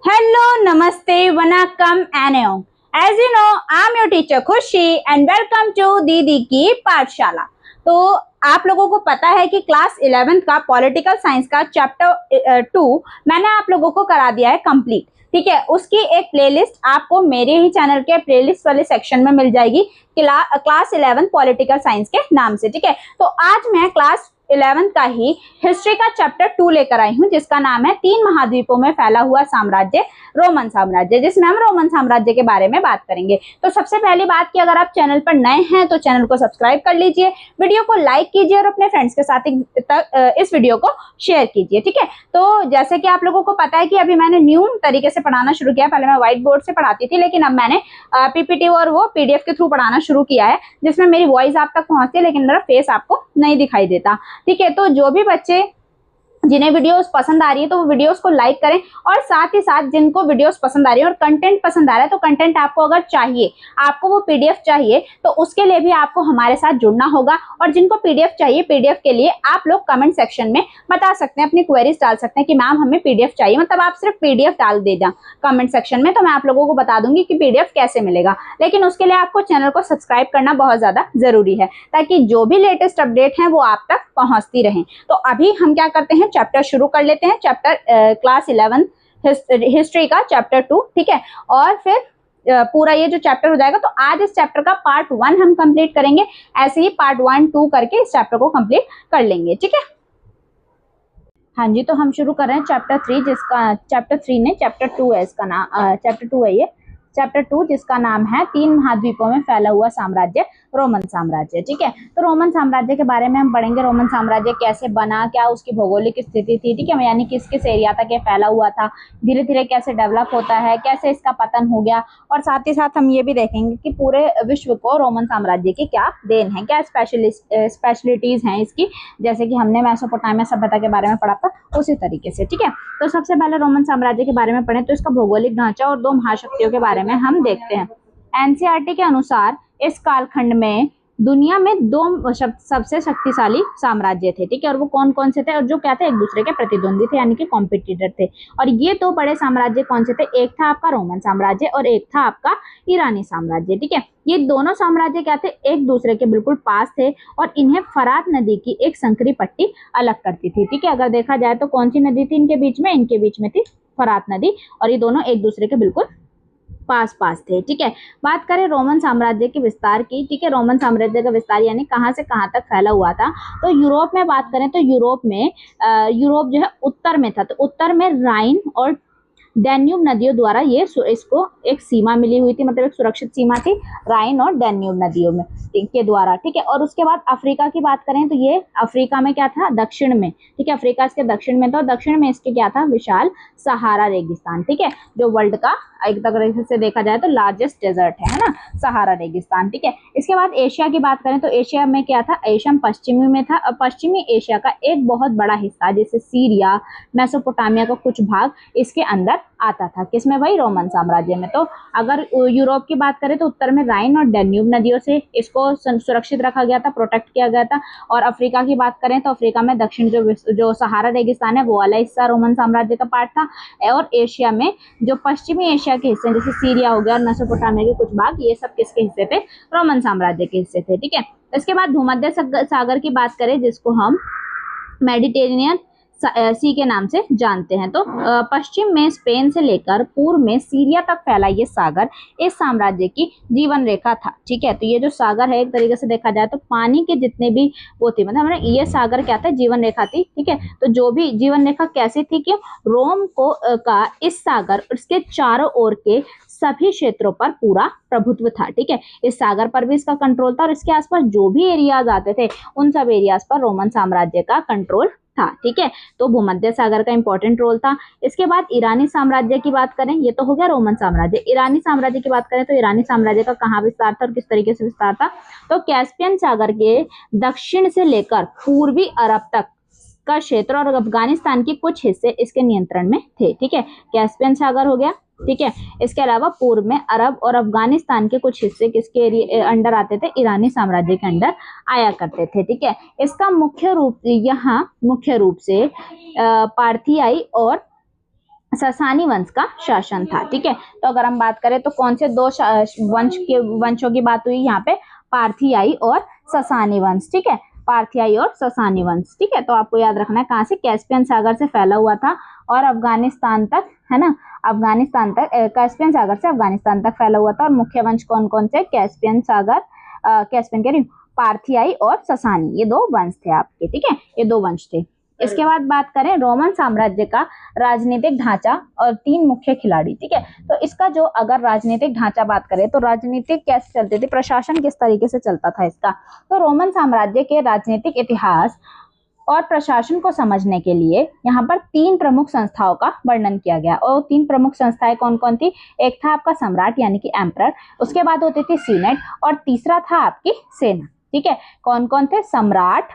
Hello, Namaste, Vanakkam, and As you know, I'm your teacher Khushi and welcome to दीदी की पाठशाला। तो आप लोगों को पता है कि क्लास 11th का पॉलिटिकल साइंस का चैप्टर 2 मैंने आप लोगों को करा दिया है कंप्लीट। ठीक है, उसकी एक प्लेलिस्ट आपको मेरे ही चैनल के प्लेलिस्ट वाले सेक्शन में मिल जाएगी क्लास 11 पॉलिटिकल साइंस के नाम से। ठीक है, तो आज मैं क्लास 11th का ही हिस्ट्री का चैप्टर 2 लेकर आई हूं, जिसका नाम है 3 महाद्वीपों में फैला हुआ साम्राज्य, रोमन साम्राज्य, जिसमें हम रोमन साम्राज्य के बारे में बात करेंगे। तो सबसे पहली बात कि अगर आप चैनल पर नए हैं तो चैनल को सब्सक्राइब कर लीजिए, वीडियो को लाइक कीजिए और अपने फ्रेंड्स के साथ इस वीडियो को शेयर कीजिए। ठीक है, तो जैसे कि आप लोगों को पता है कि अभी मैंने न्यू तरीके से पढ़ाना शुरू किया। पहले मैं व्हाइट बोर्ड से पढ़ाती थी, लेकिन अब मैंने पीपीटी और वो पीडीएफ के थ्रू पढ़ाना शुरू किया है, जिसमें मेरी वॉइस आप तक पहुंचती है लेकिन मेरा फेस आपको नहीं दिखाई देता। ठीक है, तो जो भी बच्चे जिन्हें वीडियोस पसंद आ रही है तो वो वीडियोस को लाइक करें, और साथ ही साथ जिनको वीडियोस पसंद आ रही है और कंटेंट पसंद आ रहा है, तो कंटेंट आपको अगर चाहिए, आपको वो पीडीएफ चाहिए, तो उसके लिए भी आपको हमारे साथ जुड़ना होगा। और जिनको पीडीएफ चाहिए, पीडीएफ के लिए आप लोग कमेंट सेक्शन में बता सकते हैं, अपनी क्वेरीज डाल सकते हैं कि मैम हमें पीडीएफ चाहिए। मतलब आप सिर्फ पीडीएफ डाल देना कमेंट सेक्शन में, तो मैं आप लोगों को बता दूंगी कि पीडीएफ कैसे मिलेगा। लेकिन उसके लिए आपको चैनल को सब्सक्राइब करना बहुत ज्यादा जरूरी है, ताकि जो भी लेटेस्ट अपडेट है वो आप तक पहुंचती रहे। तो अभी हम क्या करते हैं, चैप्टर शुरू कर लेते हैं। चैप्टर क्लास 11 हिस्ट्री का चैप्टर 2। ठीक है, और फिर पूरा ये जो चैप्टर हो जाएगा, तो आज इस चैप्टर का पार्ट 1 हम कंप्लीट करेंगे। ऐसे ही पार्ट 1, 2 करके इस चैप्टर को कंप्लीट कर लेंगे। ठीक है, हाँ जी, तो हम शुरू कर रहे हैं चैप्टर 3, जिसका चैप्टर 3 ने चैप्टर 2 है, इसका नाम चैप्टर 2 है ये, चैप्टर 2 जिसका नाम है 3 महाद्वीपों में फैला हुआ साम्राज्य, रोमन साम्राज्य। ठीक है, तो रोमन साम्राज्य के बारे में हम पढ़ेंगे। रोमन साम्राज्य कैसे बना, क्या उसकी भौगोलिक स्थिति थी, ठीक है, यानी किस किस एरिया तक ये फैला हुआ था, धीरे धीरे कैसे डेवलप होता है, कैसे इसका पतन हो गया, और साथ ही साथ हम ये भी देखेंगे कि पूरे विश्व को रोमन साम्राज्य की क्या देन है, क्या स्पेशलिटीज हैं इसकी, जैसे कि हमने मेसोपोटामिया सभ्यता के बारे में पढ़ा था उसी तरीके से। ठीक है, तो सबसे पहले रोमन साम्राज्य के बारे में पढ़ें तो इसका भौगोलिक ढांचा और 2 महाशक्तियों के बारे में हम देखते हैं। एनसीईआरटी के अनुसार इस कालखंड में दुनिया में 2 सबसे शक्तिशाली साम्राज्य थे। ठीक है, और वो कौन कौन से थे, और जो क्या थे, एक दूसरे के प्रतिद्वंदी थे, यानी कि कॉम्पिटिटर थे। और ये 2 बड़े साम्राज्य कौन से थे, एक था आपका रोमन साम्राज्य और एक था आपका ईरानी साम्राज्य। ठीक है, ये दोनों साम्राज्य क्या थे, एक दूसरे के बिल्कुल पास थे, और इन्हें फरात नदी की एक संकरी पट्टी अलग करती थी। ठीक है, अगर देखा जाए तो कौन सी नदी थी इनके बीच में थी फरात नदी, और ये दोनों एक दूसरे के बिल्कुल पास थे। ठीक है, बात करें रोमन साम्राज्य के विस्तार की। ठीक है, रोमन साम्राज्य का विस्तार यानी कहां से कहां तक फैला हुआ था, तो यूरोप में बात करें तो यूरोप जो है उत्तर में था, तो उत्तर में राइन और डैन्यूब नदियों द्वारा ये इसको एक सीमा मिली हुई थी, मतलब एक सुरक्षित सीमा थी राइन और डैन्यूब नदियों में के द्वारा। ठीक है, और उसके बाद अफ्रीका की बात करें तो ये अफ्रीका में क्या था, दक्षिण में। ठीक है, अफ्रीका इसके दक्षिण में था, और दक्षिण में इसके क्या था, विशाल सहारा रेगिस्तान। ठीक है, जो वर्ल्ड का एक तरह से देखा जाए तो लार्जेस्ट डेजर्ट है ना, सहारा रेगिस्तान। ठीक है, इसके बाद एशिया की बात करें तो एशिया में क्या था, एशिया पश्चिमी में था, और पश्चिमी एशिया का एक बहुत बड़ा हिस्सा जैसे सीरिया, मेसोपोटामिया का कुछ भाग इसके अंदर आता था। किसमें भाई, रोमन साम्राज्य में। तो अगर यूरोप की बात करें तो उत्तर में राइन और डैन्यूब नदियों से इसको सुरक्षित रखा गया था, प्रोटेक्ट किया गया था। और अफ्रीका की बात करें तो अफ्रीका में दक्षिण जो सहारा रेगिस्तान है वो वाला हिस्सा रोमन साम्राज्य का पार्ट था। और एशिया में जो पश्चिमी एशिया के हिस्से जैसे सीरिया हो गया और मेसोपोटामिया के कुछ भाग, ये सब किसके हिस्से थे, रोमन साम्राज्य के हिस्से थे। ठीक है, इसके बाद भूमध्य सागर की बात करें, जिसको हम मेडिटेरेनियन सी के नाम से जानते हैं, तो पश्चिम में स्पेन से लेकर पूर्व में सीरिया तक फैला ये सागर इस साम्राज्य की जीवन रेखा था। ठीक है, तो ये जो सागर है एक तरीके से देखा जाए तो पानी के जितने भी वो थे, मतलब ये सागर क्या था, जीवन रेखा थी। ठीक है, तो जो भी जीवन रेखा कैसी थी कि रोम को का इस सागर उसके चारों ओर के सभी क्षेत्रों पर पूरा प्रभुत्व था। ठीक है, इस सागर पर भी इसका कंट्रोल था, और इसके आसपास जो भी एरियाज आते थे उन सब एरियाज पर रोमन साम्राज्य का कंट्रोल था। ठीक है, तो भूमध्य सागर का इंपॉर्टेंट रोल था। इसके बाद ईरानी साम्राज्य की बात करें, ये तो हो गया रोमन साम्राज्य। ईरानी साम्राज्य की बात करें तो ईरानी साम्राज्य का कहाँ विस्तार था और किस तरीके से विस्तार था, तो कैस्पियन सागर के दक्षिण से लेकर पूर्वी अरब तक का क्षेत्र और अफगानिस्तान के कुछ हिस्से इसके नियंत्रण में थे। ठीक है, कैस्पियन सागर हो गया। ठीक है, इसके अलावा पूर्व में अरब और अफगानिस्तान के कुछ हिस्से किसके अंडर आते थे, ईरानी साम्राज्य के अंडर आया करते थे। ठीक है, इसका मुख्य रूप से पार्थियाई और ससानी वंश का शासन था। ठीक है, तो अगर हम बात करें तो कौन से दो वंशों की बात हुई यहाँ पे, पार्थियाई और ससानी वंश। ठीक है, पार्थियाई और ससानी वंश। ठीक है, तो आपको याद रखना है कहाँ से, कैस्पियन सागर से फैला हुआ था और अफगानिस्तान तक, है ना, अफगानिस्तान तक, कैस्पियन सागर से अफगानिस्तान तक फैला हुआ था। और मुख्य वंश कौन कौन से, कैस्पियन सागर, कैस्पियन कह रही हूँ, पार्थियाई और ससानी, ये दो वंश थे आपके। ठीक है, ये दो वंश थे। इसके बाद बात करें रोमन साम्राज्य का राजनीतिक ढांचा और 3 मुख्य खिलाड़ी। ठीक है, तो इसका जो अगर राजनीतिक ढांचा बात करें तो राजनीतिक कैसे चलती थी, प्रशासन किस तरीके से चलता था इसका, तो रोमन साम्राज्य के राजनीतिक इतिहास और प्रशासन को समझने के लिए यहाँ पर 3 प्रमुख संस्थाओं का वर्णन किया गया। और 3 प्रमुख संस्थाएं कौन कौन थी, एक था आपका सम्राट यानी कि एम्परर, उसके बाद होती थी सीनेट, और तीसरा था आपकी सेना। ठीक है, कौन कौन थे, सम्राट,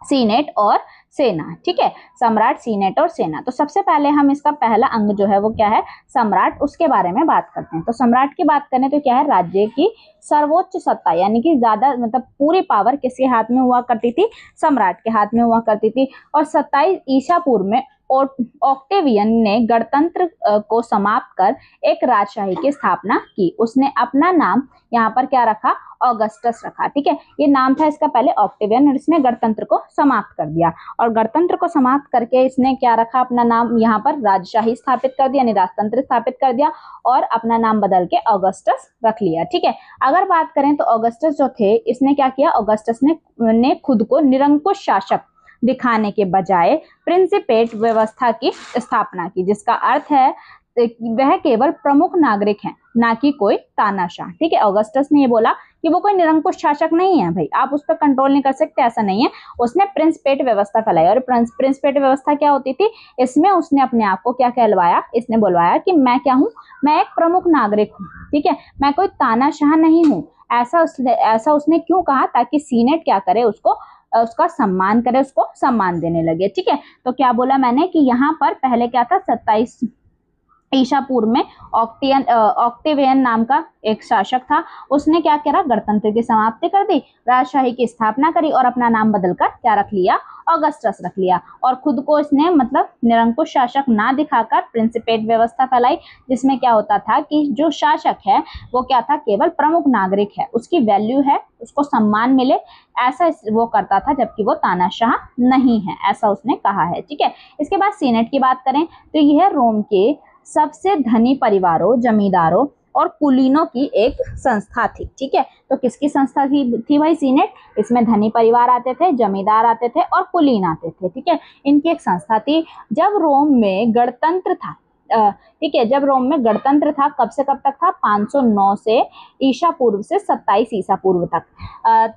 सीनेट और सेना। ठीक है, सम्राट, सीनेट और सेना। तो सबसे पहले हम इसका पहला अंग जो है वो क्या है, सम्राट, उसके बारे में बात करते हैं। तो सम्राट की बात करें तो क्या है, राज्य की सर्वोच्च सत्ता यानी कि ज्यादा मतलब पूरी पावर किसके हाथ में हुआ करती थी, सम्राट के हाथ में हुआ करती थी। और 27 ईसा पूर्व में ऑक्टेवियन ने गणतंत्र को समाप्त कर एक राजशाही की स्थापना की। उसने अपना नाम यहाँ पर क्या रखा, ऑगस्टस रखा। ठीक है, ये नाम था इसका पहले ऑक्टेवियन, और इसने गणतंत्र को समाप्त कर दिया। और गणतंत्र को समाप्त करके इसने क्या रखा, अपना नाम यहाँ पर राजशाही स्थापित कर दिया, यानी राजतंत्र स्थापित कर दिया, और अपना नाम बदल के ऑगस्टस रख लिया। ठीक है, अगर बात करें तो ऑगस्टस जो थे, इसने क्या किया, ऑगस्टस ने खुद को निरंकुश शासक दिखाने के बजाय प्रिंसिपेट व्यवस्था की स्थापना की, जिसका अर्थ है वह केवल प्रमुख नागरिक हैं, ना कि कोई तानाशाह। ठीक है, ऑगस्टस ने ये बोला कि वो कोई निरंकुश शासक नहीं है, भाई आप उस पर कंट्रोल नहीं कर सकते, ऐसा नहीं है। उसने प्रिंसिपेट व्यवस्था फैलाई। और प्रिंसिपेट व्यवस्था क्या होती थी, इसमें उसने अपने आप को क्या कहलवाया, इसने बुलवाया कि मैं क्या हूँ, मैं एक प्रमुख नागरिक हूँ। ठीक है, मैं कोई तानाशाह नहीं हूँ। ऐसा उसने क्यों कहा, ताकि सीनेट क्या करे, उसका सम्मान करे, उसको सम्मान देने लगे। ठीक है, तो क्या बोला मैंने कि यहाँ पर पहले क्या था, 27 ईसा पूर्व में ऑक्टेवियन नाम का एक शासक था। उसने क्या करा, गणतंत्र की समाप्ति कर दी, राजशाही की स्थापना करी, और अपना नाम बदलकर क्या रख लिया, ऑगस्टस रख लिया। और खुद को इसने मतलब निरंकुश शासक ना दिखाकर प्रिंसिपेट व्यवस्था फैलाई, जिसमें क्या होता था कि जो शासक है वो क्या था, केवल प्रमुख नागरिक है, उसकी वैल्यू है, उसको सम्मान मिले, ऐसा वो करता था, जबकि वो तानाशाह नहीं है, ऐसा उसने कहा है। ठीक है, इसके बाद सीनेट की बात करें तो यह रोम के सबसे धनी परिवारों, जमींदारों और कुलीनों की एक संस्था थी। ठीक है, तो किसकी संस्था थी भाई, सीनेट। इसमें धनी परिवार आते थे, जमींदार आते थे और कुलीन आते थे। ठीक है, इनकी एक संस्था थी। जब रोम में गणतंत्र था, ठीक है, जब रोम में गणतंत्र था, कब से कब तक था, 509 से ईसा पूर्व से 27 ईसा पूर्व तक,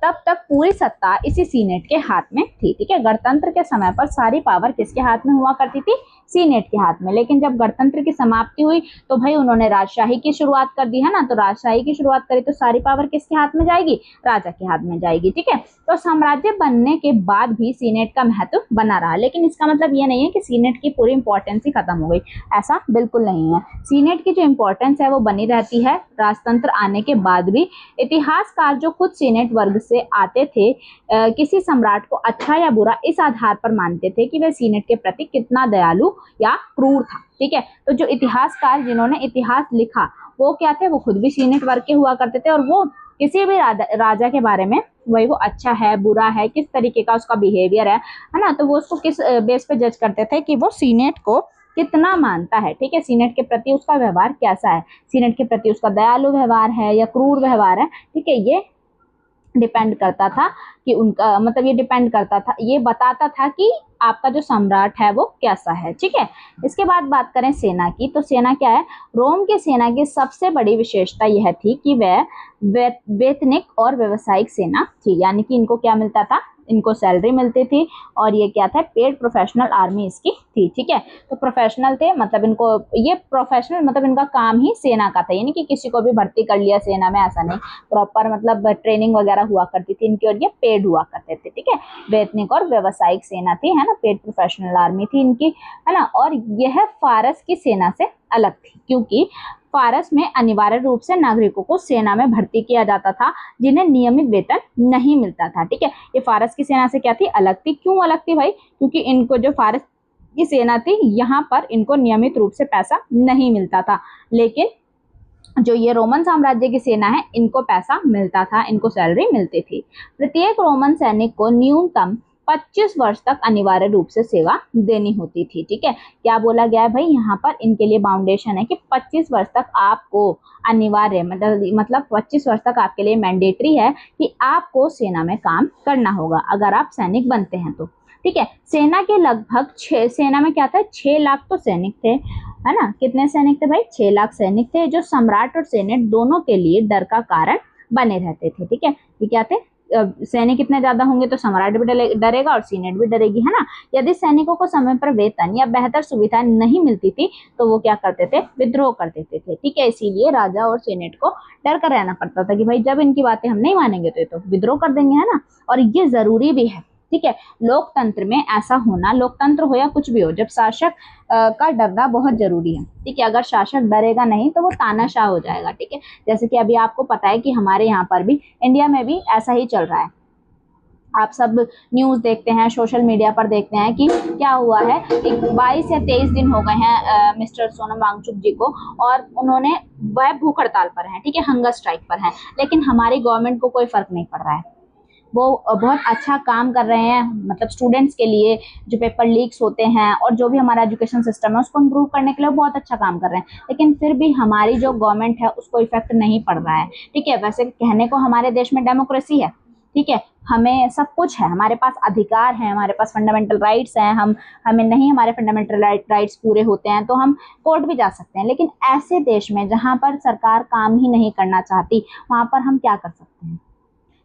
तब तक पूरी सत्ता इसी सीनेट के हाथ में थी। ठीक है, गणतंत्र के समय पर सारी पावर किसके हाथ में हुआ करती थी, सीनेट के हाथ में। लेकिन जब गणतंत्र की समाप्ति हुई तो भाई उन्होंने राजशाही की शुरुआत कर दी, है ना, तो राजशाही की शुरुआत करी तो सारी पावर किसके हाथ में जाएगी, राजा के हाथ में जाएगी। ठीक है, तो साम्राज्य बनने के बाद भी सीनेट का महत्व बना रहा, लेकिन इसका मतलब ये नहीं है कि सीनेट की पूरी इंपॉर्टेंस ही खत्म हो गई, ऐसा बिल्कुल नहीं है। सीनेट की जो इंपॉर्टेंस है वो बनी रहती है राजतंत्र आने के बाद भी। इतिहासकार जो खुद सीनेट वर्ग से आते थे, किसी सम्राट को अच्छा या बुरा इस आधार पर मानते थे कि वह सीनेट के प्रति कितना दयालु या क्रूर था। ठीक है, तो जो इतिहासकार जिन्होंने इतिहास लिखा वो क्या थे, वो खुद भी सीनेट वर्ग के हुआ करते थे, और वो किसी भी राजा के बारे में, वही वो अच्छा है, बुरा है, किस तरीके का उसका बिहेवियर है ना, तो वो उसको किस बेस पे जज करते थे कि वो सीनेट को कितना मानता है। ठीक है, सीनेट के प्रति उसका व्यवहार कैसा है, सीनेट के प्रति उसका दयालु व्यवहार है या क्रूर व्यवहार है। ठीक है, ये डिपेंड करता था कि उनका मतलब, ये डिपेंड करता था, ये बताता था कि आपका जो सम्राट है वो कैसा है। ठीक है, इसके बाद बात करें सेना की, तो सेना क्या है, रोम के सेना की सबसे बड़ी विशेषता यह थी कि वह वैतनिक और व्यवसायिक सेना थी, यानी कि इनको क्या मिलता था, इनको सैलरी मिलती थी, और ये क्या था, पेड प्रोफेशनल आर्मी इसकी थी। ठीक है, तो प्रोफेशनल थे, मतलब इनको ये प्रोफेशनल मतलब इनका काम ही सेना का था, यानी कि किसी को भी भर्ती कर लिया सेना में, ऐसा नहीं, प्रॉपर मतलब ट्रेनिंग वगैरह हुआ करती थी इनकी, और ये पेड हुआ करते थे। ठीक है, वैतनिक और व्यवसायिक सेना थी, है ना, पेड प्रोफेशनल आर्मी थी इनकी, है ना। और यह फारस की सेना से अलग थी, क्योंकि फारस में अनिवार्य रूप से नागरिकों को सेना में भर्ती किया जाता था, जिन्हें नियमित वेतन नहीं मिलता था। ठीक है, ये फारस की सेना से क्या थी, अलग थी। क्यों अलग थी भाई, क्योंकि इनको जो फारस की सेना थी, यहाँ पर इनको नियमित रूप से पैसा नहीं मिलता था। लेकिन जो ये रोमन साम्राज्य की सेना है, इनको पैसा मिलता था, इनको सैलरी मिलती थी। प्रत्येक रोमन सैनिक को न्यूनतम 25 वर्ष तक अनिवार्य रूप से सेवा देनी होती थी। ठीक है, क्या बोला गया है भाई, यहाँ पर इनके लिए बाउंडेशन है कि 25 वर्ष तक आपको अनिवार्य मतलब 25 वर्ष तक आपके लिए मैंडेटरी है कि आपको सेना में काम करना होगा अगर आप सैनिक बनते हैं तो। ठीक है, सेना के लगभग सेना में क्या था, 6 लाख तो सैनिक थे, है ना। कितने सैनिक थे भाई, 6 लाख सैनिक थे, जो सम्राट और सेनेट दोनों के लिए डर का कारण बने रहते थे। ठीक है, ये क्या थे, सैनिक इतने ज्यादा होंगे तो सम्राट भी डरेगा और सीनेट भी डरेगी, है ना। यदि सैनिकों को समय पर वेतन या बेहतर सुविधाएं नहीं मिलती थी तो वो क्या करते थे, विद्रोह कर देते थे। ठीक है, इसीलिए राजा और सीनेट को डर कर रहना पड़ता था कि भाई जब इनकी बातें हम नहीं मानेंगे तो विद्रोह कर देंगे, है ना। और ये जरूरी भी है। ठीक है, लोकतंत्र में ऐसा होना, लोकतंत्र हो या कुछ भी हो, जब शासक का डरना बहुत जरूरी है। ठीक है, अगर शासक डरेगा नहीं तो वो तानाशाह हो जाएगा। ठीक है, जैसे कि अभी आपको पता है कि हमारे यहाँ पर भी, इंडिया में भी ऐसा ही चल रहा है। आप सब न्यूज देखते हैं, सोशल मीडिया पर देखते हैं कि क्या हुआ है, 22 या 23 दिन हो गए हैं मिस्टर सोनम वांगचुक जी को, और उन्होंने वह भूख हड़ताल पर हैं। ठीक है, हंगर स्ट्राइक पर हैं, लेकिन हमारी गवर्नमेंट को कोई फर्क नहीं पड़ रहा है। वो बहुत अच्छा काम कर रहे हैं, मतलब स्टूडेंट्स के लिए जो पेपर लीक्स होते हैं और जो भी हमारा एजुकेशन सिस्टम है उसको इम्प्रूव करने के लिए बहुत अच्छा काम कर रहे हैं, लेकिन फिर भी हमारी जो गवर्नमेंट है उसको इफेक्ट नहीं पड़ रहा है। ठीक है, वैसे कहने को हमारे देश में डेमोक्रेसी है, ठीक है, हमें सब कुछ है, हमारे पास अधिकार है, हमारे पास फंडामेंटल राइट्स हैं, हमें नहीं हमारे फंडामेंटल राइट्स पूरे होते हैं तो हम कोर्ट भी जा सकते हैं। लेकिन ऐसे देश में जहाँ पर सरकार काम ही नहीं करना चाहती, वहाँ पर हम क्या कर सकते हैं।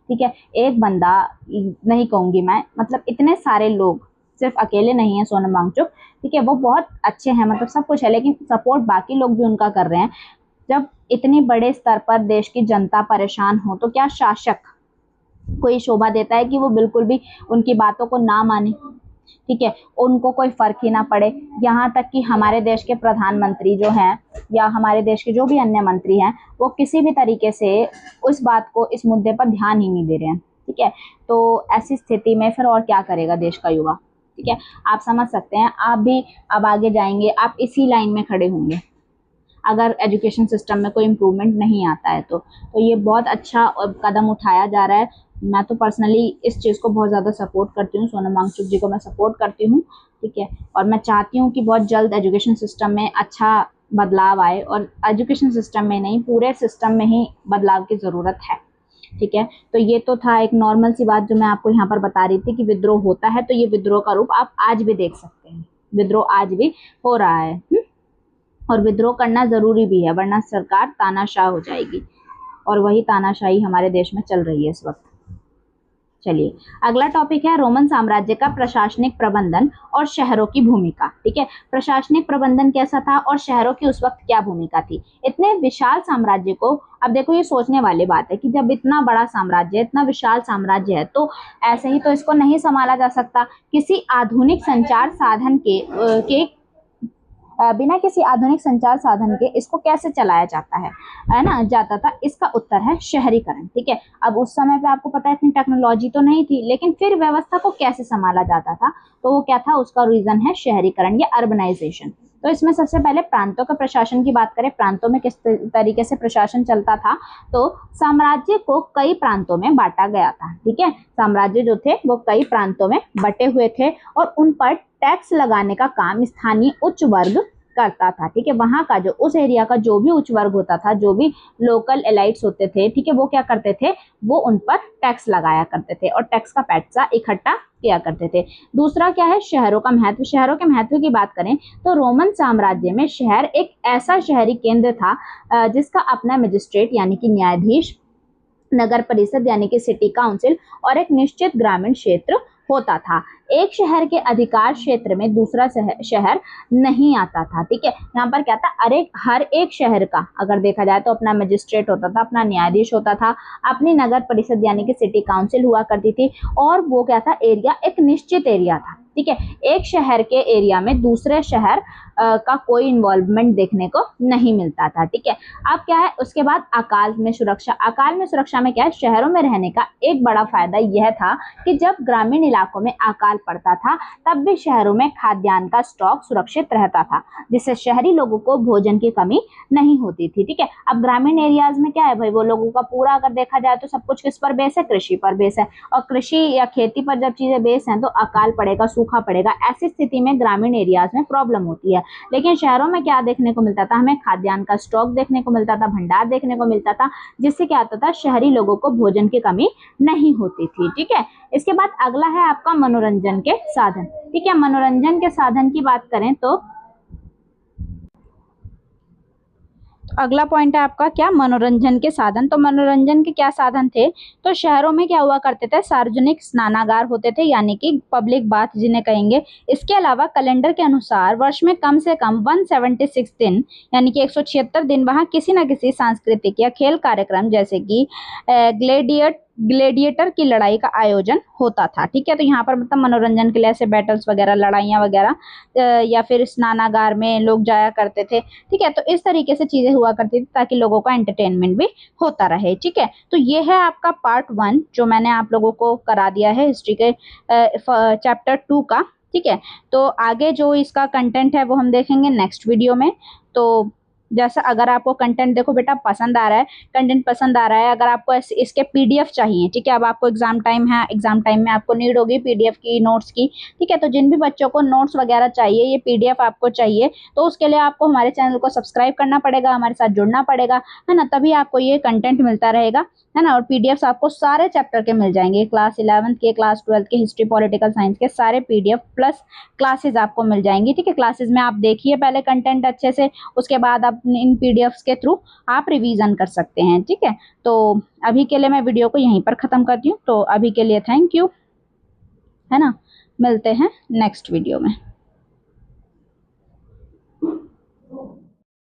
ठीक है, एक बंदा नहीं कहूंगी मैं, मतलब इतने सारे लोग, सिर्फ अकेले नहीं है सोनम वांगचुक, ठीक है, वो बहुत अच्छे हैं, मतलब सब कुछ है, लेकिन सपोर्ट बाकी लोग भी उनका कर रहे हैं। जब इतने बड़े स्तर पर देश की जनता परेशान हो तो क्या शासक कोई शोभा देता है कि वो बिल्कुल भी उनकी बातों को ना माने। ठीक है, उनको कोई फर्क ही ना पड़े। यहाँ तक कि हमारे देश के प्रधानमंत्री जो हैं या हमारे देश के जो भी अन्य मंत्री हैं, वो किसी भी तरीके से उस बात को, इस मुद्दे पर ध्यान ही नहीं दे रहे हैं। ठीक है, तो ऐसी स्थिति में फिर और क्या करेगा देश का युवा। ठीक है, आप समझ सकते हैं, आप भी अब आगे जाएंगे, आप इसी लाइन में खड़े होंगे अगर एजुकेशन सिस्टम में कोई इम्प्रूवमेंट नहीं आता है तो ये बहुत अच्छा कदम उठाया जा रहा है। मैं तो पर्सनली इस चीज़ को बहुत ज़्यादा सपोर्ट करती हूँ, सोनम वांगचुक जी को मैं सपोर्ट करती हूँ। ठीक है, और मैं चाहती हूँ कि बहुत जल्द एजुकेशन सिस्टम में अच्छा बदलाव आए, और एजुकेशन सिस्टम में नहीं, पूरे सिस्टम में ही बदलाव की ज़रूरत है। ठीक है, तो ये तो था एक नॉर्मल सी बात जो मैं आपको यहाँ पर बता रही थी कि विद्रोह होता है, तो ये विद्रोह का रूप आप आज भी देख सकते हैं, विद्रोह आज भी हो रहा है। और विद्रोह करना जरूरी भी है, वरना सरकार तानाशाह हो जाएगी, और वही तानाशाही हमारे देश में चल रही है इस वक्त। चलिए, अगला टॉपिक है रोमन साम्राज्य का प्रशासनिक प्रबंधन और शहरों की भूमिका। ठीक है, प्रशासनिक प्रबंधन कैसा था और शहरों की उस वक्त क्या भूमिका थी। इतने विशाल साम्राज्य को, अब देखो ये सोचने वाली बात है कि जब इतना बड़ा साम्राज्य, इतना विशाल साम्राज्य है, तो ऐसे ही तो इसको नहीं संभाला जा सकता। किसी आधुनिक संचार साधन के बिना किसी आधुनिक संचार साधन के इसको कैसे चलाया है ना, जाता था। इसका उत्तर है शहरीकरण। ठीक है, अब उस समय पे आपको पता है इतनी टेक्नोलॉजी तो नहीं थी, लेकिन फिर व्यवस्था को कैसे संभाला जाता था, तो वो क्या था, उसका रीजन है शहरीकरण या अर्बनाइजेशन। तो इसमें सबसे पहले प्रांतों के प्रशासन की बात करें, प्रांतों में किस तरीके से प्रशासन चलता था, तो साम्राज्य को कई प्रांतों में बांटा गया था। ठीक है, साम्राज्य जो थे वो कई प्रांतों में बटे हुए थे, और उन पर टैक्स लगाने का काम स्थानीय उच्च वर्ग करता था। ठीक है, वहां का जो, उस एरिया का जो भी उच्च वर्ग होता था, जो भी लोकल एलाइट्स होते थे, ठीक है, वो क्या करते थे, वो उन पर टैक्स लगाया करते थे और टैक्स का पैसा इकट्ठा किया करते थे। दूसरा क्या है, शहरों का महत्व। शहरों के महत्व की बात करें तो रोमन साम्राज्य में शहर एक ऐसा शहरी केंद्र था जिसका अपना मजिस्ट्रेट यानी कि न्यायाधीश, नगर परिषद यानी कि सिटी काउंसिल, और एक निश्चित ग्रामीण क्षेत्र होता था। एक शहर के अधिकार क्षेत्र में दूसरा शहर नहीं आता था। ठीक है, यहाँ पर क्या था, हर एक शहर का अगर देखा जाए तो अपना मजिस्ट्रेट होता था, अपना न्यायाधीश होता था, अपनी नगर परिषद यानी कि सिटी काउंसिल हुआ करती थी, और वो क्या था, एरिया एक निश्चित एरिया था। ठीक है, एक शहर के एरिया में दूसरे शहर का कोई इन्वॉल्वमेंट देखने को नहीं मिलता था। ठीक है, अब क्या है, उसके बाद अकाल में सुरक्षा। अकाल में सुरक्षा में क्या है, शहरों में रहने का एक बड़ा फायदा यह था कि जब ग्रामीण इलाकों में अकाल अकाल पड़ता था तब भी शहरों में खाद्यान्न का स्टॉक सुरक्षित रहता था, जिससे शहरी लोगों को भोजन की कमी नहीं होती थी। ठीक है, अब ग्रामीण एरियाज में क्या है भाई, वो लोगों का पूरा अगर देखा जाए तो सब कुछ किस पर बेस है, कृषि पर बेस है, और कृषि या खेती पर जब चीजें बेस हैं तो अकाल पड़ेगा, सूखा पड़ेगा, ऐसी स्थिति में ग्रामीण एरियाज में प्रॉब्लम होती है। लेकिन शहरों में क्या देखने को मिलता था, हमें खाद्यान्न का स्टॉक देखने को मिलता था, भंडार देखने को मिलता था, जिससे क्या होता था, शहरी लोगों को भोजन की कमी नहीं होती थी। ठीक है, इसके बाद अगला है आपका मनोरंजन के साधन। ठीक है, मनोरंजन के साधन की बात करें तो अगला पॉइंट है आपका क्या, मनोरंजन के साधन। तो मनोरंजन के क्या साधन थे, तो शहरों में क्या हुआ करते थे, सार्वजनिक स्नानागार होते थे, यानी कि पब्लिक बाथ जिन्हें कहेंगे। इसके अलावा कैलेंडर के अनुसार वर्ष में कम से कम 176 दिन यानी कि 176 दिन वहां किसी न किसी सांस्कृतिक या खेल कार्यक्रम जैसे कि ग्लेडिएटर की लड़ाई का आयोजन होता था। ठीक है, तो यहाँ पर मतलब मनोरंजन के लिए ऐसे बैटल्स वगैरह, लड़ाइयाँ वगैरह, या फिर स्नानागार में लोग जाया करते थे। ठीक है, तो इस तरीके से चीजें हुआ करती थी ताकि लोगों का एंटरटेनमेंट भी होता रहे। ठीक है, तो ये है आपका पार्ट 1 जो मैंने आप लोगों को करा दिया है हिस्ट्री के चैप्टर 2 का। ठीक है, तो आगे जो इसका कंटेंट है वो हम देखेंगे नेक्स्ट वीडियो में। तो जैसा अगर आपको कंटेंट देखो बेटा पसंद आ रहा है, कंटेंट पसंद आ रहा है, अगर आपको इसके पीडीएफ चाहिए, ठीक है, अब आपको एग्जाम टाइम है, एग्जाम टाइम में आपको नीड होगी पीडीएफ की, नोट्स की। ठीक है, तो जिन भी बच्चों को नोट्स वगैरह चाहिए, ये पीडीएफ आपको चाहिए, तो उसके लिए आपको हमारे चैनल को सब्सक्राइब करना पड़ेगा, हमारे साथ जुड़ना पड़ेगा, है ना, तभी आपको ये कंटेंट मिलता रहेगा, है ना। और पीडीएफ आपको सारे चैप्टर के मिल जाएंगे, क्लास 11th के, क्लास 12th के, हिस्ट्री पॉलिटिकल साइंस के सारे पीडीएफ प्लस क्लासेस आपको मिल जाएंगी। ठीक है, क्लासेस में आप देखिए पहले कंटेंट अच्छे से, उसके बाद आप इन पीडीएफ्स के थ्रू आप रिवीजन कर सकते हैं। ठीक है, तो अभी के लिए मैं वीडियो को यहीं पर खत्म करती हूँ। तो अभी के लिए थैंक यू, है ना, मिलते हैं नेक्स्ट वीडियो में।